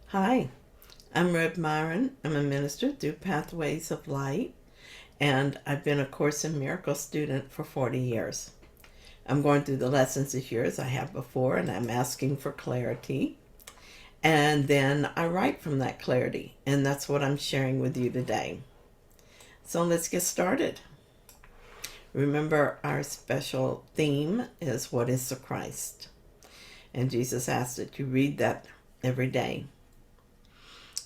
Hi, I'm Reb Myron. I'm a minister through Pathways of Light, and I've been a Course in Miracles student for 40 years. I'm going through the lessons this year as I have before, and I'm asking for clarity. And then I write from that clarity, and that's what I'm sharing with you today. So let's get started. Remember, our special theme is What is the Christ? And Jesus asked that you read that every day.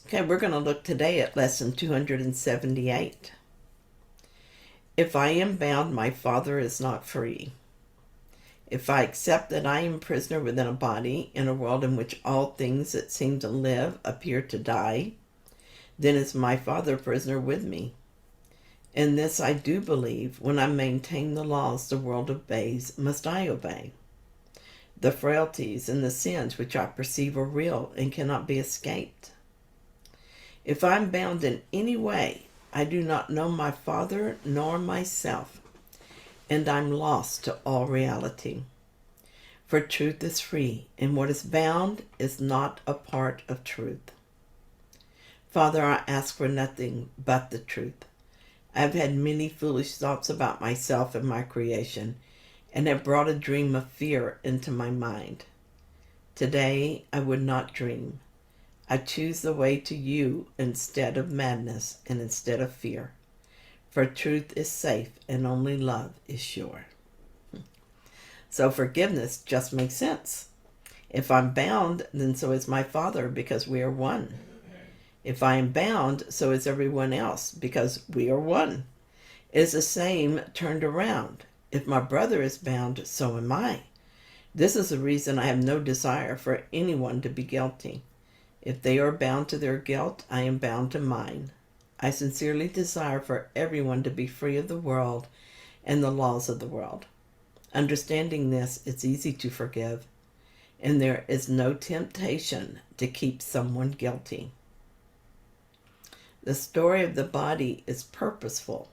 Okay, we're going to look today at lesson 278. If I am bound, my Father is not free. If I accept that I am a prisoner within a body in a world in which all things that seem to live appear to die, then is my Father a prisoner with me. In this I do believe. When I maintain the laws the world obeys, must I obey. The frailties and the sins which I perceive are real and cannot be escaped. If I am bound in any way, I do not know my Father nor myself, and I'm lost to all reality. For truth is free, and what is bound is not a part of truth. Father, I ask for nothing but the truth. I've had many foolish thoughts about myself and my creation, and have brought a dream of fear into my mind. Today I would not dream. I choose the way to you instead of madness and instead of fear. For truth is safe and only love is sure. So forgiveness just makes sense. If I'm bound, then so is my Father, because we are one. If I am bound, so is everyone else, because we are one. It is the same turned around. If my brother is bound, so am I. This is the reason I have no desire for anyone to be guilty. If they are bound to their guilt, I am bound to mine. I sincerely desire for everyone to be free of the world and the laws of the world. Understanding this, it's easy to forgive, and there is no temptation to keep someone guilty. The story of the body is purposeful.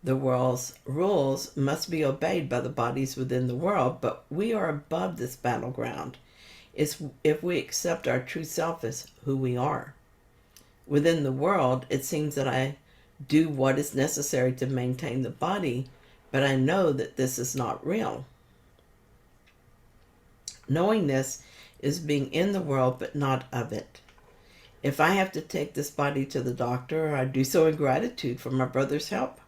The world's rules must be obeyed by the bodies within the world, but we are above this battleground. It's if we accept our true self as who we are. Within the world, it seems that I do what is necessary to maintain the body, but I know that this is not real. Knowing this is being in the world but not of it. If I have to take this body to the doctor, I do so in gratitude for my brother's help.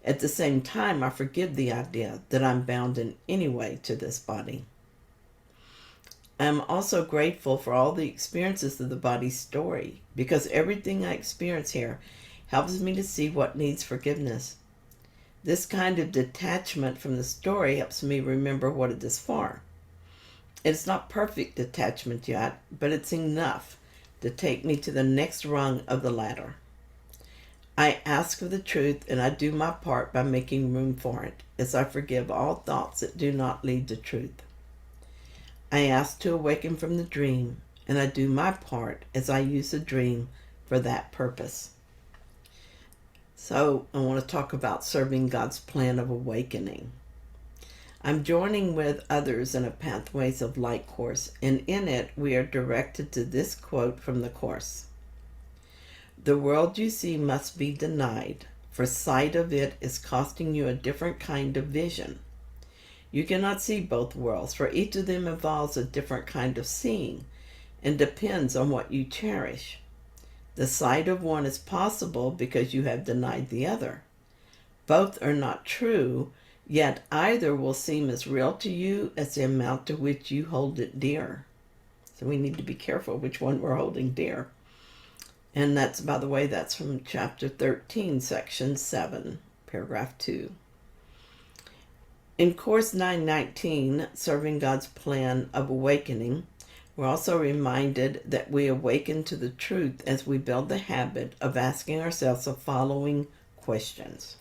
At the same time, I forgive the idea that I'm bound in any way to this body. I am also grateful for all the experiences of the body's story, because everything I experience here helps me to see what needs forgiveness. This kind of detachment from the story helps me remember what it is for. It's not perfect detachment yet, but it's enough to take me to the next rung of the ladder. I ask for the truth, and I do my part by making room for it, as I forgive all thoughts that do not lead to truth. I ask to awaken from the dream, and I do my part as I use the dream for that purpose. So I want to talk about serving God's plan of awakening. I'm joining with others in a Pathways of Light course, and in it we are directed to this quote from the course. The world you see must be denied, for sight of it is costing you a different kind of vision. You cannot see both worlds, for each of them involves a different kind of seeing and depends on what you cherish. The sight of one is possible because you have denied the other. Both are not true, yet either will seem as real to you as the amount to which you hold it dear. So we need to be careful which one we're holding dear. And that's, by the way, that's from chapter 13, section 7, paragraph 2. In Course 919, Serving God's Plan of Awakening, we're also reminded that we awaken to the truth as we build the habit of asking ourselves the following questions.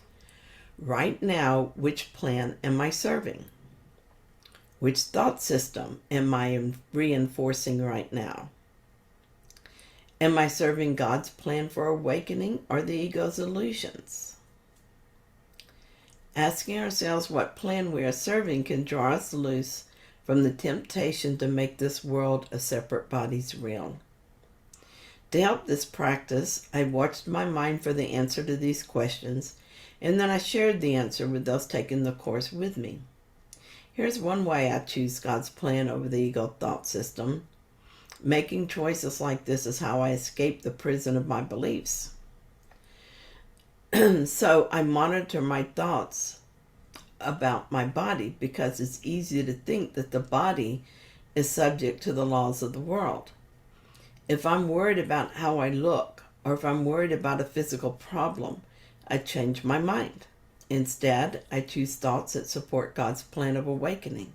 Right now, which plan am I serving? Which thought system am I reinforcing right now? Am I serving God's plan for awakening or the ego's illusions? Asking ourselves what plan we are serving can draw us loose from the temptation to make this world of separate bodies real. To help this practice, I watched my mind for the answer to these questions, and then I shared the answer with those taking the course with me. Here's one way I choose God's plan over the ego thought system. Making choices like this is how I escape the prison of my beliefs. So I monitor my thoughts about my body because it's easy to think that the body is subject to the laws of the world. If I'm worried about how I look, or if I'm worried about a physical problem, I change my mind. Instead, I choose thoughts that support God's plan of awakening.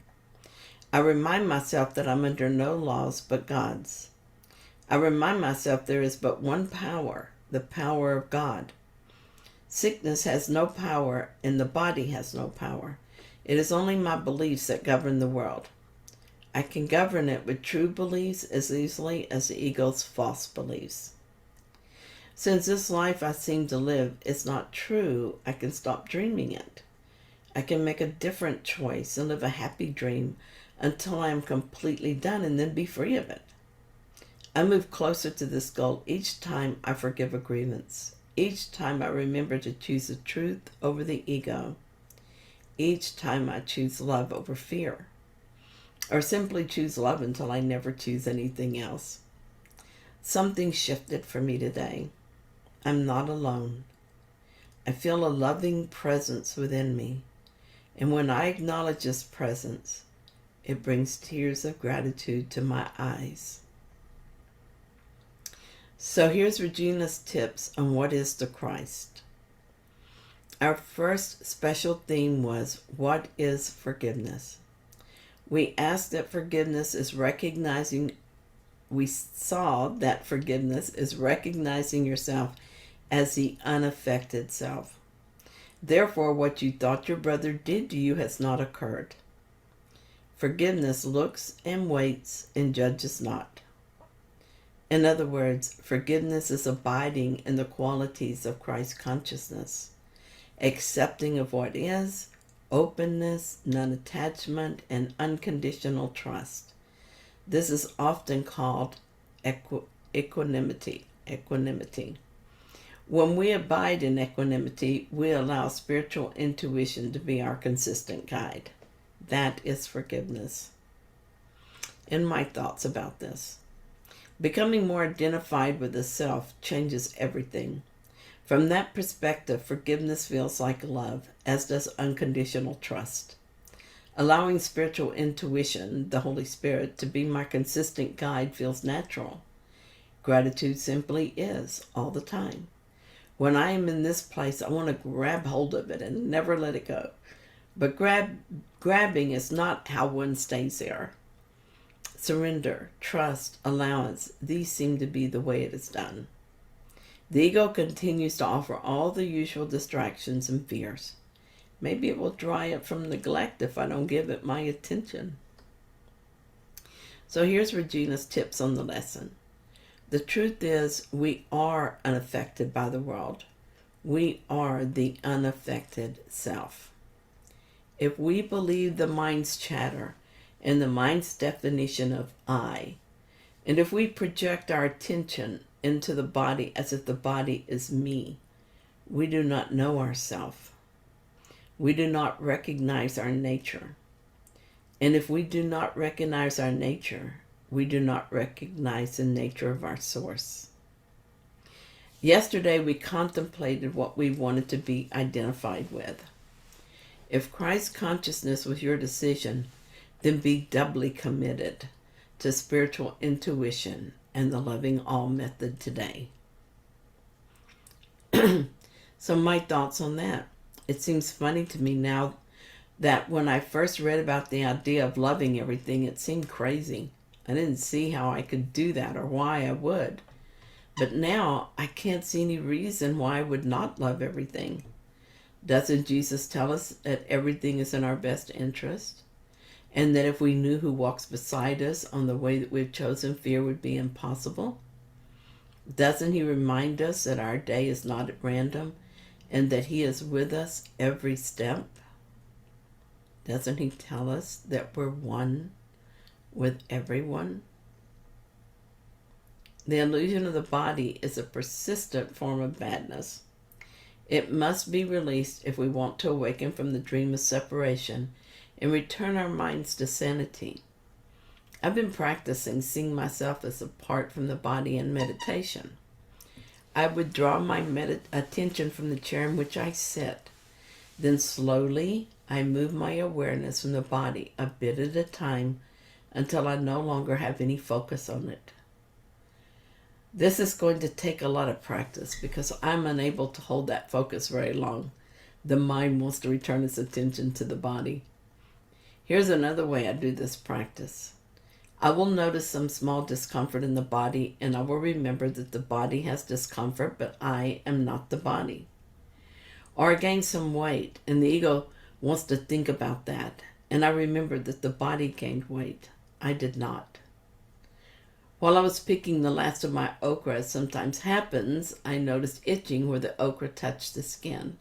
I remind myself that I'm under no laws but God's. I remind myself there is but one power, the power of God. Sickness has no power, and the body has no power. It is only my beliefs that govern the world. I can govern it with true beliefs as easily as the ego's false beliefs. Since this life I seem to live is not true, I can stop dreaming it. I can make a different choice and live a happy dream until I am completely done and then be free of it. I move closer to this goal each time I forgive a grievance, each time I remember to choose the truth over the ego, each time I choose love over fear, or simply choose love until I never choose anything else. Something shifted for me today. I'm not alone. I feel a loving presence within me, and when I acknowledge this presence, it brings tears of gratitude to my eyes. So here's Regina's tips on what is the Christ. Our first special theme was, what is forgiveness? We asked that forgiveness is recognizing, we saw that forgiveness is recognizing yourself as the unaffected self. Therefore, what you thought your brother did to you has not occurred. Forgiveness looks and waits and judges not. In other words, forgiveness is abiding in the qualities of Christ consciousness, accepting of what is, openness, non-attachment, and unconditional trust. This is often called equanimity. When we abide in equanimity, we allow spiritual intuition to be our consistent guide. That is forgiveness. And my thoughts about this. Becoming more identified with the self changes everything. From that perspective, forgiveness feels like love, as does unconditional trust. Allowing spiritual intuition, the Holy Spirit, to be my consistent guide feels natural. Gratitude simply is, all the time. When I am in this place, I want to grab hold of it and never let it go. But grabbing is not how one stays there. Surrender, trust, allowance, these seem to be the way it is done. The ego continues to offer all the usual distractions and fears. Maybe it will dry up from neglect if I don't give it my attention. So here's Regina's tips on the lesson. The truth is, we are unaffected by the world. We are the unaffected self. If we believe the mind's chatter and the mind's definition of I, and if we project our attention into the body as if the body is me, we do not know ourselves. We do not recognize our nature. And if we do not recognize our nature, we do not recognize the nature of our source. Yesterday, we contemplated what we wanted to be identified with. If Christ consciousness was your decision, then be doubly committed to spiritual intuition and the loving all method today. So my thoughts on that. It seems funny to me now that when I first read about the idea of loving everything, it seemed crazy. I didn't see how I could do that or why I would. But now I can't see any reason why I would not love everything. Doesn't Jesus tell us that everything is in our best interest? And that if we knew who walks beside us on the way that we've chosen, fear would be impossible? Doesn't he remind us that our day is not at random and that he is with us every step? Doesn't he tell us that we're one with everyone? The illusion of the body is a persistent form of badness. It must be released if we want to awaken from the dream of separation and return our minds to sanity. I've been practicing seeing myself as apart from the body in meditation. I withdraw my attention from the chair in which I sit. Then slowly I move my awareness from the body a bit at a time until I no longer have any focus on it. This is going to take a lot of practice because I'm unable to hold that focus very long. The mind wants to return its attention to the body. Here's another way I do this practice. I will notice some small discomfort in the body, and I will remember that the body has discomfort, but I am not the body. Or I gain some weight, and the ego wants to think about that, and I remember that the body gained weight. I did not. While I was picking the last of my okra, as sometimes happens, I noticed itching where the okra touched the skin.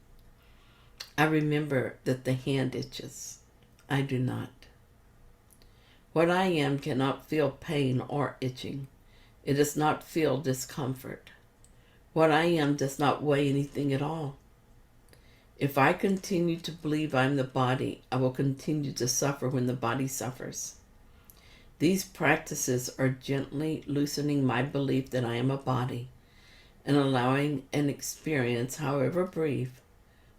I remember that the hand itches. I do not. What I am cannot feel pain or itching. It does not feel discomfort. What I am does not weigh anything at all. If I continue to believe I am the body, I will continue to suffer when the body suffers. These practices are gently loosening my belief that I am a body and allowing an experience, however brief,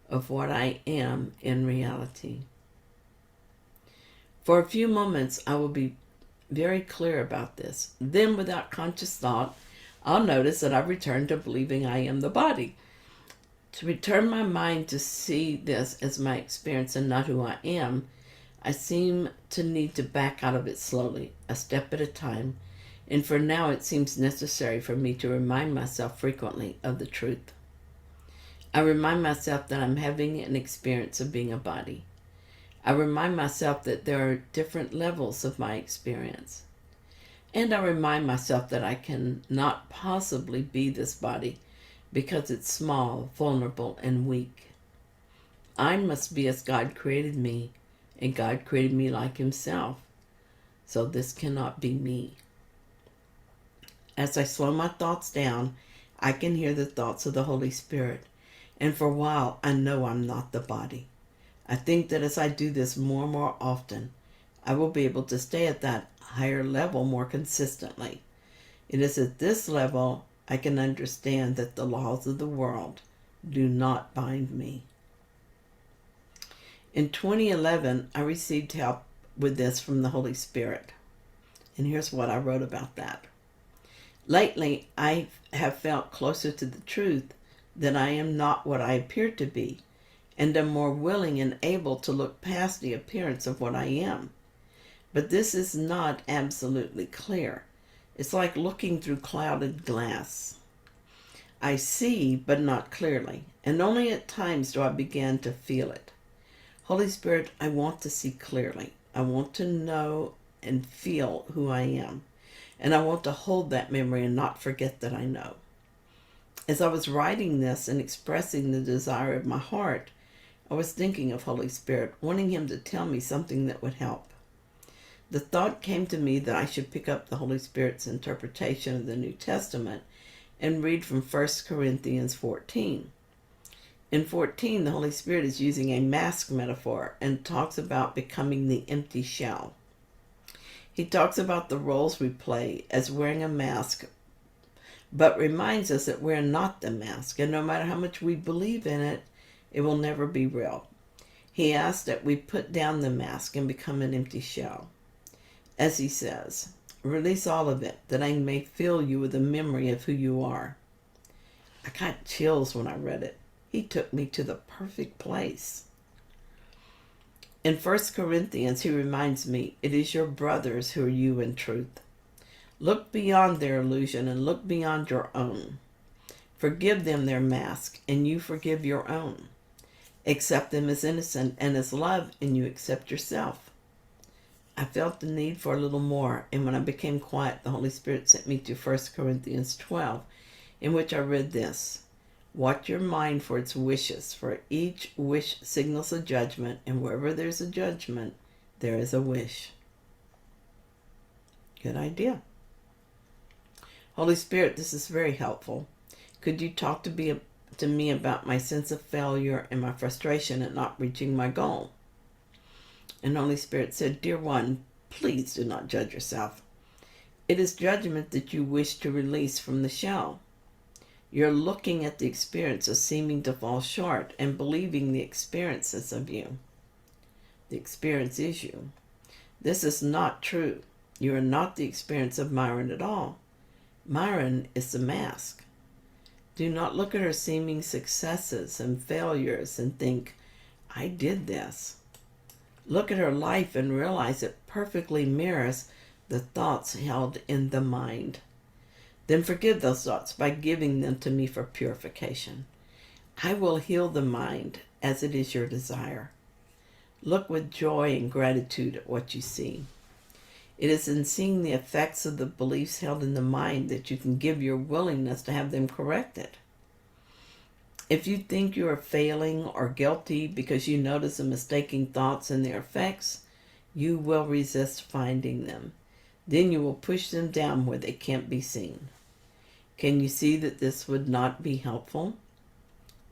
of what I am in reality. For a few moments, I will be very clear about this. Then, without conscious thought, I'll notice that I've returned to believing I am the body. To return my mind to see this as my experience and not who I am, I seem to need to back out of it slowly, a step at a time, and for now it seems necessary for me to remind myself frequently of the truth. I remind myself that I'm having an experience of being a body. I remind myself that there are different levels of my experience. And I remind myself that I cannot possibly be this body because it's small, vulnerable, and weak. I must be as God created me, and God created me like himself. So this cannot be me. As I slow my thoughts down, I can hear the thoughts of the Holy Spirit. And for a while, I know I'm not the body. I think that as I do this more and more often, I will be able to stay at that higher level more consistently. It is at this level I can understand that the laws of the world do not bind me. In 2011, I received help with this from the Holy Spirit. And here's what I wrote about that. Lately, I have felt closer to the truth that I am not what I appear to be, and am more willing and able to look past the appearance of what I am. But this is not absolutely clear. It's like looking through clouded glass. I see, but not clearly, and only at times do I begin to feel it. Holy Spirit, I want to see clearly. I want to know and feel who I am, and I want to hold that memory and not forget that I know. As I was writing this and expressing the desire of my heart, I was thinking of Holy Spirit, wanting him to tell me something that would help. The thought came to me that I should pick up the Holy Spirit's interpretation of the New Testament and read from 1 Corinthians 14. In 14, the Holy Spirit is using a mask metaphor and talks about becoming the empty shell. He talks about the roles we play as wearing a mask, but reminds us that we're not the mask, and no matter how much we believe in it, it will never be real. He asks that we put down the mask and become an empty shell. As he says, release all of it, that I may fill you with a memory of who you are. I got chills when I read it. He took me to the perfect place. In 1 Corinthians, he reminds me, it is your brothers who are you in truth. Look beyond their illusion and look beyond your own. Forgive them their mask, and you forgive your own. Accept them as innocent and as love, and you accept yourself. I felt the need for a little more, and when I became quiet, the Holy Spirit sent me to 1 Corinthians 12, in which I read this. Watch your mind for its wishes, for each wish signals a judgment, and wherever there's a judgment, there is a wish. Good idea. Holy Spirit, this is very helpful. Could you talk to me about my sense of failure and my frustration at not reaching my goal? And Holy Spirit said, Dear one, please do not judge yourself. It is judgment that you wish to release from the shell. You're looking at the experience of seeming to fall short and believing the experience is of you. The experience is you. This is not true. You are not the experience of Myron at all. Myron is the mask. Do not look at her seeming successes and failures and think, I did this. Look at her life and realize it perfectly mirrors the thoughts held in the mind. Then forgive those thoughts by giving them to me for purification. I will heal the mind as it is your desire. Look with joy and gratitude at what you see. It is in seeing the effects of the beliefs held in the mind that you can give your willingness to have them corrected. If you think you are failing or guilty because you notice the mistaken thoughts and their effects, you will resist finding them. Then you will push them down where they can't be seen. Can you see that this would not be helpful?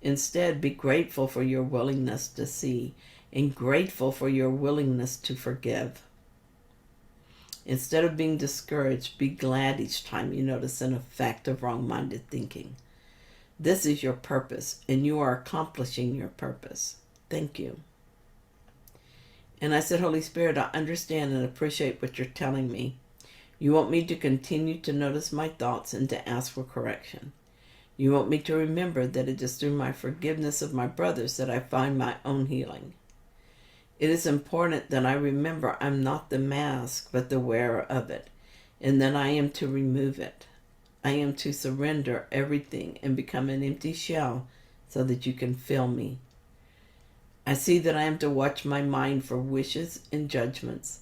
Instead, be grateful for your willingness to see and grateful for your willingness to forgive. Instead of being discouraged, be glad each time you notice an effect of wrong-minded thinking. This is your purpose, and you are accomplishing your purpose. Thank you. And I said, Holy Spirit, I understand and appreciate what you're telling me. You want me to continue to notice my thoughts and to ask for correction. You want me to remember that it is through my forgiveness of my brothers that I find my own healing. It is important that I remember I'm not the mask, but the wearer of it, and that I am to remove it. I am to surrender everything and become an empty shell so that you can fill me. I see that I am to watch my mind for wishes and judgments,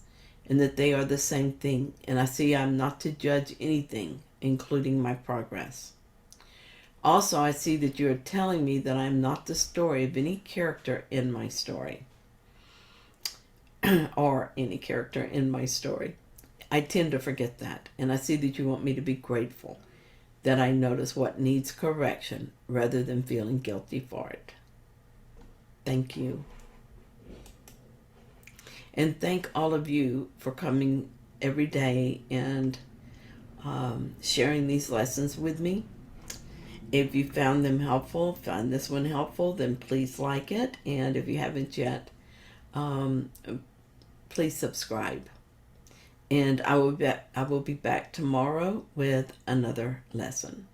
and that they are the same thing, and I see I'm not to judge anything, including my progress. Also, I see that you are telling me that I am not the story of any character in my story, or any character in my story. I tend to forget that, and I see that you want me to be grateful that I notice what needs correction rather than feeling guilty for it. Thank you. And thank all of you for coming every day and sharing these lessons with me. If you found them helpful, found this one helpful, then please like it. And if you haven't yet, please subscribe. And I will be back tomorrow with another lesson.